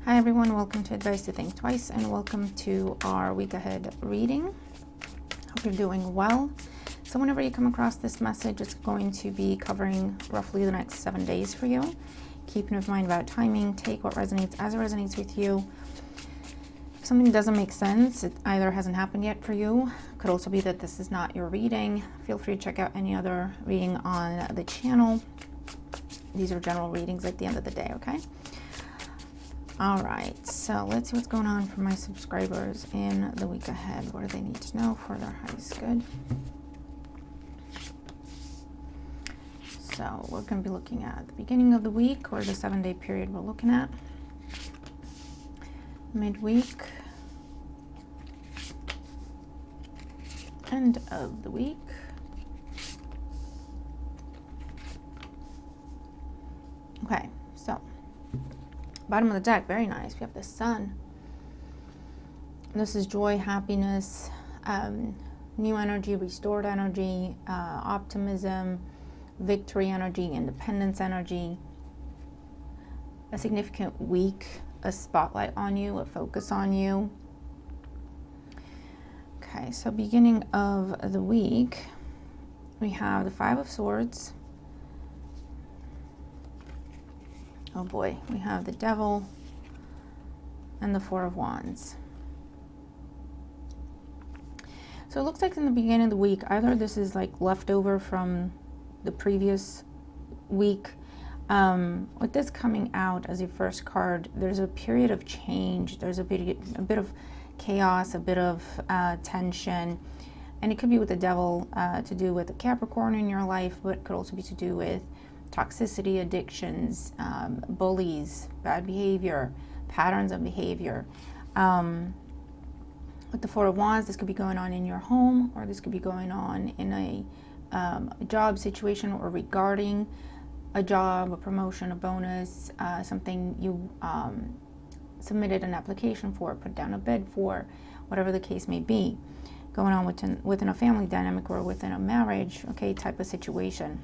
Hi everyone, welcome to Advice to Think Twice and welcome to our week ahead reading. Hope you're doing well. So whenever you come across this message, it's going to be covering roughly the next 7 days for you. Keep in mind about timing, take what resonates as it resonates with you. If something doesn't make sense, it either hasn't happened yet for you. It could also be that this is not your reading. Feel free to check out any other reading on the channel. These are general readings at the end of the day, okay? All right, so let's see what's going on for my subscribers in the week ahead. What do they need to know for their highest good? So we're going to be looking at the beginning of the week, or the 7-day period we're looking at. Midweek. End of the week. Okay, so bottom of the deck, very nice. We have the Sun. This is joy, happiness, new energy, restored energy, optimism, victory energy, independence energy, a significant week, a spotlight on you, a focus on you. Okay, so beginning of the week, we have the Five of Swords. Oh boy, we have the Devil and the Four of Wands. So it looks like in the beginning of the week, either this is like leftover from the previous week. With this coming out as your first card, there's a period of change. There's a bit of chaos, a bit of tension. And it could be with the Devil to do with a Capricorn in your life, but it could also be to do with toxicity, addictions, bullies, bad behavior, patterns of behavior. With the Four of Wands, this could be going on in your home, or this could be going on in a job situation, or regarding a job, a promotion, a bonus, something you submitted an application for, put down a bid for, whatever the case may be, going on within a family dynamic or within a marriage, okay, type of situation.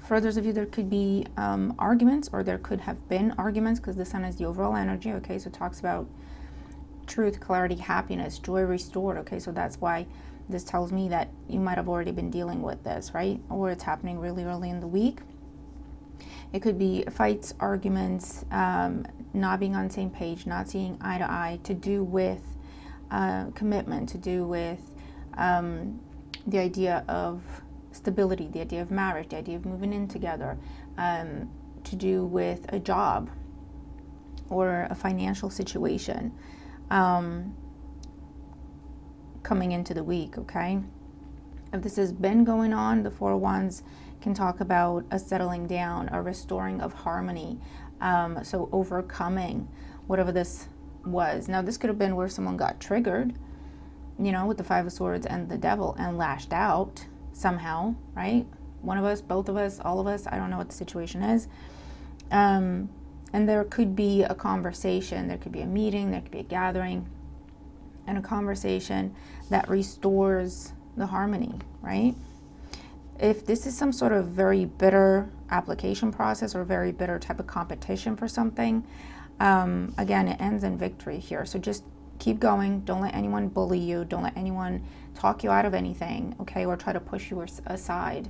For those of you, there could be arguments, or there could have been arguments, because the Sun is the overall energy, okay? So it talks about truth, clarity, happiness, joy restored, okay? So that's why this tells me that you might have already been dealing with this, right? Or it's happening really early in the week. It could be fights, arguments, not being on the same page, not seeing eye to eye, to do with commitment, to do with the idea of stability, the idea of marriage, the idea of moving in together, to do with a job or a financial situation coming into the week, okay? If this has been going on, the Four of Wands can talk about a settling down, a restoring of harmony, so overcoming whatever this was. Now, this could have been where someone got triggered, you know, with the Five of Swords and the Devil, and lashed out somehow, right? One of us, both of us, all of us, I don't know what the situation is. And there could be a conversation, there could be a meeting, there could be a gathering, and a conversation that restores the harmony, right? If this is some sort of very bitter application process or very bitter type of competition for something, again, it ends in victory here. So just keep going. Don't let anyone bully you. Don't let anyone talk you out of anything, okay, or try to push you aside.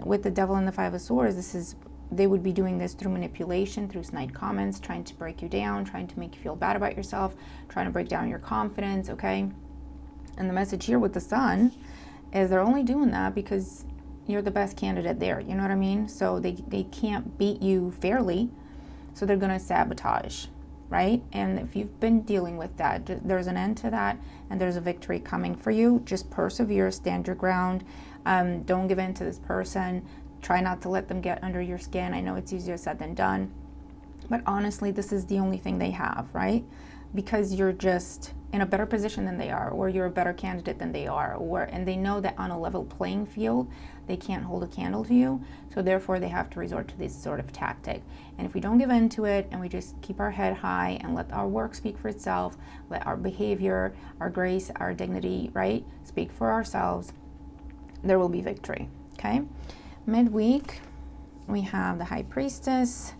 With the Devil and the Five of Swords, they would be doing this through manipulation, through snide comments, trying to break you down, trying to make you feel bad about yourself, trying to break down your confidence, okay? And the message here with the Sun is they're only doing that because you're the best candidate there, you know what I mean? So they can't beat you fairly, so they're going to sabotage, right? And if you've been dealing with that, there's an end to that, and there's a victory coming for you. Just persevere, stand your ground. Don't give in to this person. Try not to let them get under your skin. I know it's easier said than done, but honestly, this is the only thing they have, right? Because you're just in a better position than they are, or you're a better candidate than they are, and they know that on a level playing field, they can't hold a candle to you, so therefore they have to resort to this sort of tactic. And if we don't give in to it, and we just keep our head high and let our work speak for itself, let our behavior, our grace, our dignity, right, speak for ourselves, there will be victory, okay? Midweek, we have the High Priestess,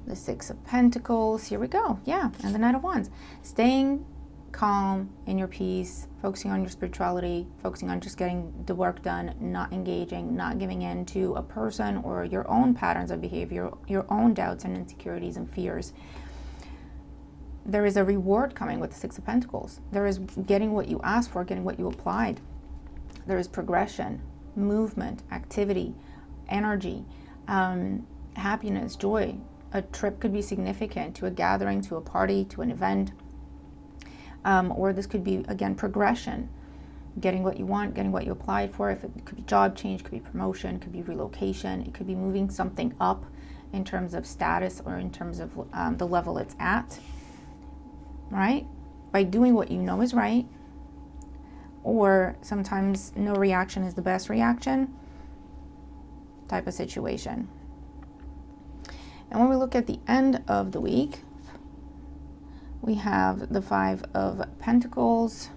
The Six of Pentacles, here we go. Yeah, and the Knight of Wands. Staying calm in your peace, focusing on your spirituality, focusing on just getting the work done, not engaging, not giving in to a person or your own patterns of behavior, your own doubts and insecurities and fears. There is a reward coming with the Six of Pentacles. There is getting what you asked for, getting what you applied. There is progression, movement, activity, energy, happiness, joy. A trip could be significant, to a gathering, to a party, to an event. Or this could be, again, progression, getting what you want, getting what you applied for. If it could be job change, could be promotion, could be relocation. It could be moving something up in terms of status or in terms of the level it's at, right? By doing what you know is right. Or sometimes no reaction is the best reaction type of situation. And when we look at the end of the week, we have the Five of Pentacles,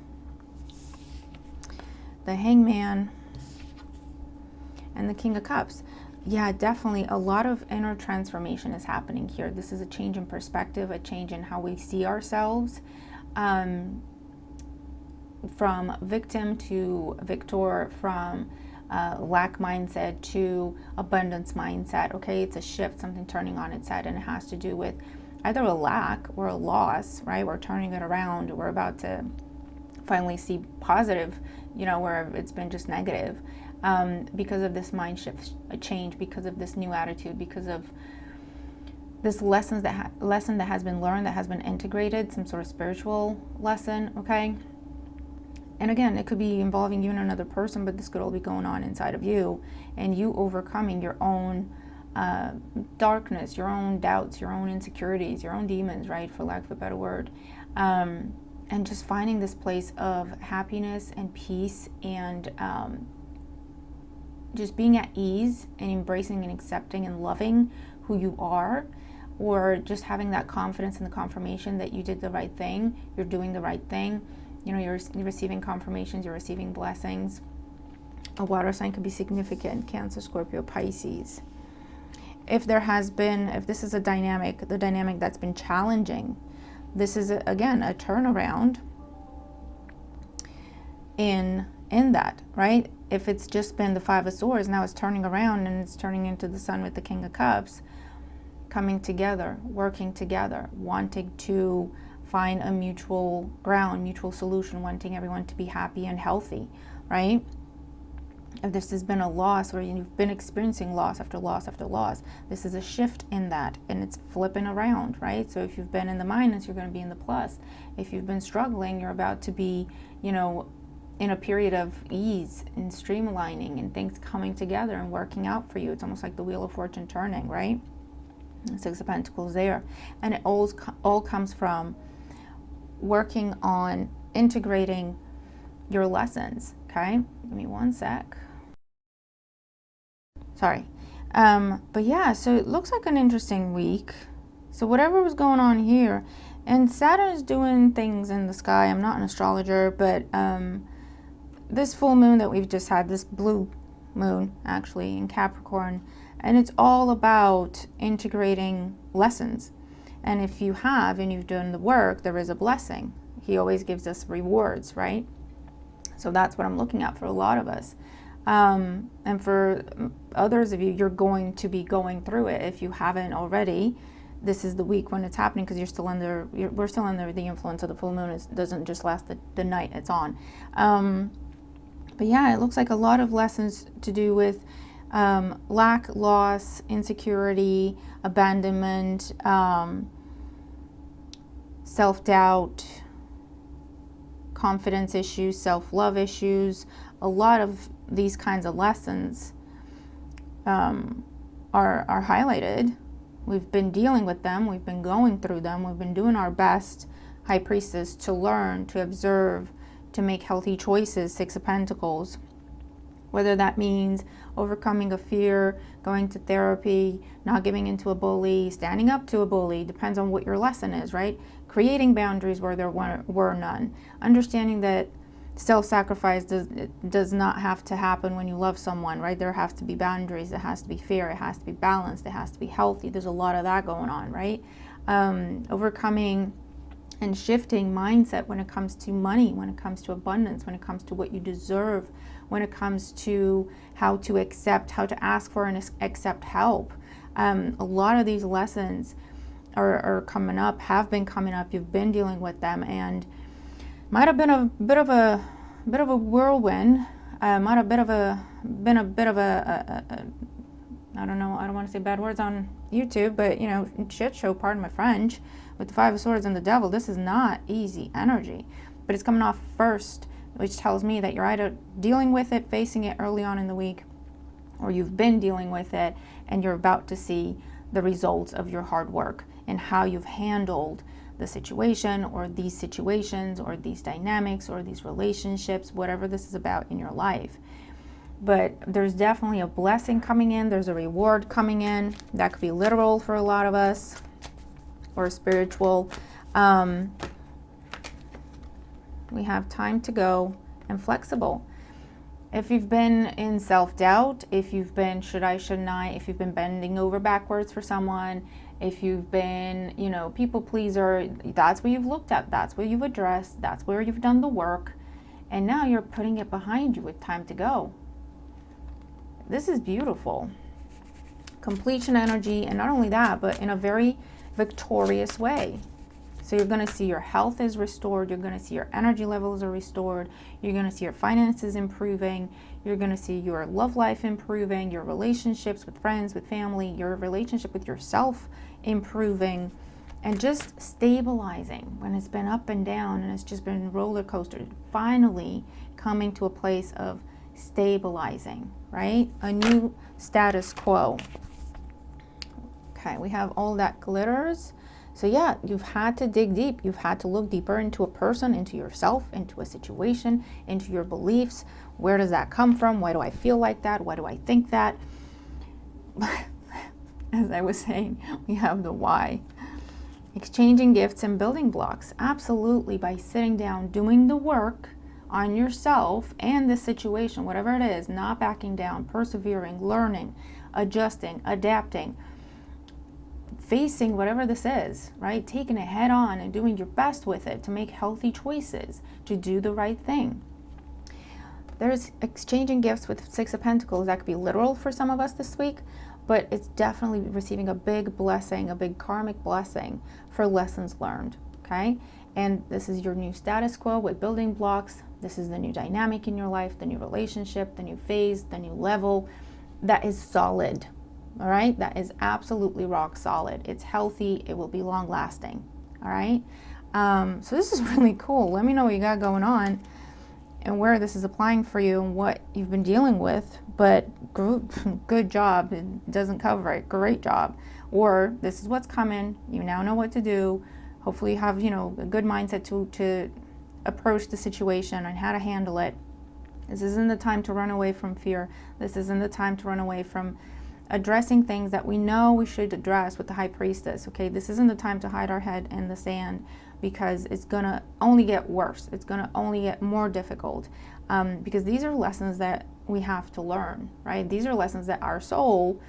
the Hangman, and the King of Cups. Yeah, definitely a lot of inner transformation is happening here. This is a change in perspective, a change in how we see ourselves. From victim to victor, from lack mindset to abundance mindset. Okay, it's a shift, something turning on its head, and it has to do with either a lack or a loss, right? We're turning it around. We're about to finally see positive, you know, where it's been just negative, because of this mind shift, a change, because of this new attitude, because of this lesson that has been learned, that has been integrated, some sort of spiritual lesson, okay? And again, it could be involving you and another person, but this could all be going on inside of you, and you overcoming your own darkness, your own doubts, your own insecurities, your own demons, right, for lack of a better word, and just finding this place of happiness and peace, and just being at ease and embracing and accepting and loving who you are, or just having that confidence and the confirmation that you did the right thing, you're doing the right thing. You know, you're receiving confirmations, you're receiving blessings. A water sign could be significant, Cancer, Scorpio, Pisces. If this is a dynamic, the dynamic that's been challenging, this is, again, a turnaround in that, right? If it's just been the Five of Swords, now it's turning around and it's turning into the Sun with the King of Cups, coming together, working together, wanting to find a mutual ground, mutual solution, wanting everyone to be happy and healthy, right? If this has been a loss, or you've been experiencing loss after loss after loss, this is a shift in that, and it's flipping around, right? So if you've been in the minus, you're going to be in the plus. If you've been struggling, you're about to be, you know, in a period of ease and streamlining and things coming together and working out for you. It's almost like the Wheel of Fortune turning, right? Six of Pentacles there. And it all comes from working on integrating your lessons, okay? Give me one sec. Sorry. But yeah, so it looks like an interesting week. So whatever was going on here, and Saturn is doing things in the sky. I'm not an astrologer, but this full moon that we've just had, this blue moon actually in Capricorn, and it's all about integrating lessons. And if you have and you've done the work, there is a blessing. He always gives us rewards, right? So that's what I'm looking at for a lot of us. And for others of you, you're going to be going through it. If you haven't already, this is the week when it's happening, because we're still under the influence of the full moon. It doesn't just last the night it's on. But yeah, it looks like a lot of lessons to do with lack, loss, insecurity, abandonment, self-doubt, confidence issues, self-love issues. A lot of these kinds of lessons are highlighted. We've been dealing with them. We've been going through them. We've been doing our best, High Priestess, to learn, to observe, to make healthy choices, Six of Pentacles. Whether that means overcoming a fear, going to therapy, not giving into a bully, standing up to a bully, depends on what your lesson is, right? Creating boundaries where there were none. Understanding that self-sacrifice does not have to happen when you love someone, right? There have to be boundaries. It has to be fair. It has to be balanced. It has to be healthy. There's a lot of that going on, right? Overcoming and shifting mindset when it comes to money, when it comes to abundance, when it comes to what you deserve, when it comes to how to accept, how to ask for and accept help. A lot of these lessons are coming up, have been coming up. You've been dealing with them, and might have been a bit of a whirlwind. Might have been a bit of a I don't know. I don't want to say bad words on YouTube, but shit show. Pardon my French. With the Five of Swords and the Devil, this is not easy energy, but it's coming off first, which tells me that you're either dealing with it, facing it early on in the week, or you've been dealing with it and you're about to see the results of your hard work and how you've handled the situation or these situations or these dynamics or these relationships, whatever this is about in your life. But there's definitely a blessing coming in. There's a reward coming in. That could be literal for a lot of us, or spiritual. We have time to go and flexible. If you've been in self-doubt, if you've been should I, shouldn't I, if you've been bending over backwards for someone, if you've been, people pleaser, that's what you've looked at, that's what you've addressed, that's where you've done the work, and now you're putting it behind you with time to go. This is beautiful. Completion energy, and not only that, but in a very victorious way. So you're going to see your health is restored, you're going to see your energy levels are restored, you're going to see your finances improving, you're going to see your love life improving, your relationships with friends, with family, your relationship with yourself improving, and just stabilizing when it's been up and down and it's just been roller coaster. Finally coming to a place of stabilizing, right? A new status quo. Okay, we have all that glitters. So yeah, you've had to dig deep. You've had to look deeper into a person, into yourself, into a situation, into your beliefs. Where does that come from? Why do I feel like that? Why do I think that? As I was saying, we have the why. Exchanging gifts and building blocks. Absolutely, by sitting down, doing the work on yourself and the situation, whatever it is, not backing down, persevering, learning, adjusting, adapting, facing whatever this is, right? Taking it head on and doing your best with it to make healthy choices, to do the right thing. There's exchanging gifts with Six of Pentacles. That could be literal for some of us this week, but it's definitely receiving a big blessing, a big karmic blessing for lessons learned, okay? And this is your new status quo with building blocks. This is the new dynamic in your life, the new relationship, the new phase, the new level that is solid. All right, that is absolutely rock solid. It's healthy. It will be long lasting. All right. So this is really cool. Let me know what you got going on and where this is applying for you and what you've been dealing with. But good job. It doesn't cover it. Great job. Or this is what's coming. You now know what to do. Hopefully you have, a good mindset to approach the situation and how to handle it. This isn't the time to run away from fear. This isn't the time to run away from addressing things that we know we should address with the High Priestess. Okay, this isn't the time to hide our head in the sand, because it's gonna only get worse. It's gonna only get more difficult, because these are lessons that we have to learn, right? These are lessons that our soul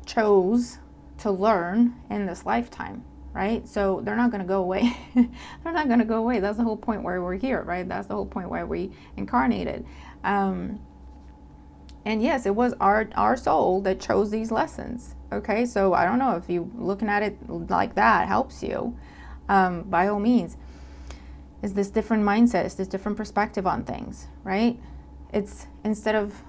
chose to learn in this lifetime, right? So they're not gonna go away. They're not gonna go away. That's the whole point why we're here, right? That's the whole point why we incarnated. And yes, it was our soul that chose these lessons. Okay, so I don't know if you looking at it like that helps you. By all means, is this different mindset? Is this different perspective on things, right? It's instead of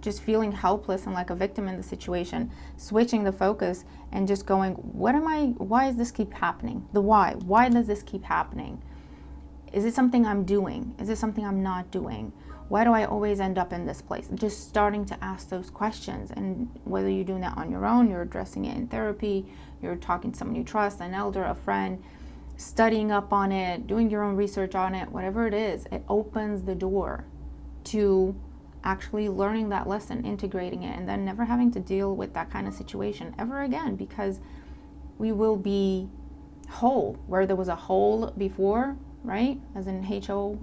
just feeling helpless and like a victim in the situation, switching the focus and just going, why does this keep happening? The why. Why does this keep happening? Is it something I'm doing? Is it something I'm not doing? Why do I always end up in this place? Just starting to ask those questions. And whether you're doing that on your own, you're addressing it in therapy, you're talking to someone you trust, an elder, a friend, studying up on it, doing your own research on it, whatever it is, it opens the door to actually learning that lesson, integrating it, and then never having to deal with that kind of situation ever again, because we will be whole. Where there was a hole before, right? As in HOLE,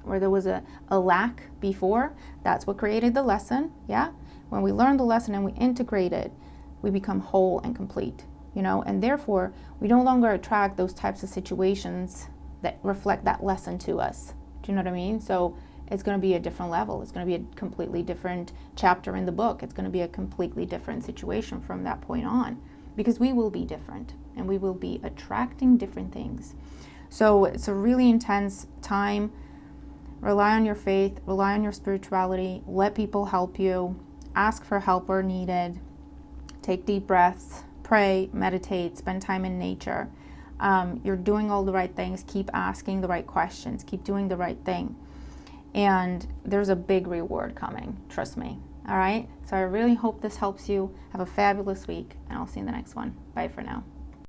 where there was a lack before. That's what created the lesson, yeah? When we learn the lesson and we integrate it, we become whole and complete, and therefore we no longer attract those types of situations that reflect that lesson to us. Do you know what I mean? So it's going to be a different level. It's going to be a completely different chapter in the book. It's going to be a completely different situation from that point on, because we will be different and we will be attracting different things. So it's a really intense time. Rely on your faith, rely on your spirituality, let people help you, ask for help where needed, take deep breaths, pray, meditate, spend time in nature. You're doing all the right things. Keep asking the right questions. Keep doing the right thing. And there's a big reward coming. Trust me. All right? So I really hope this helps you. Have a fabulous week, and I'll see you in the next one. Bye for now.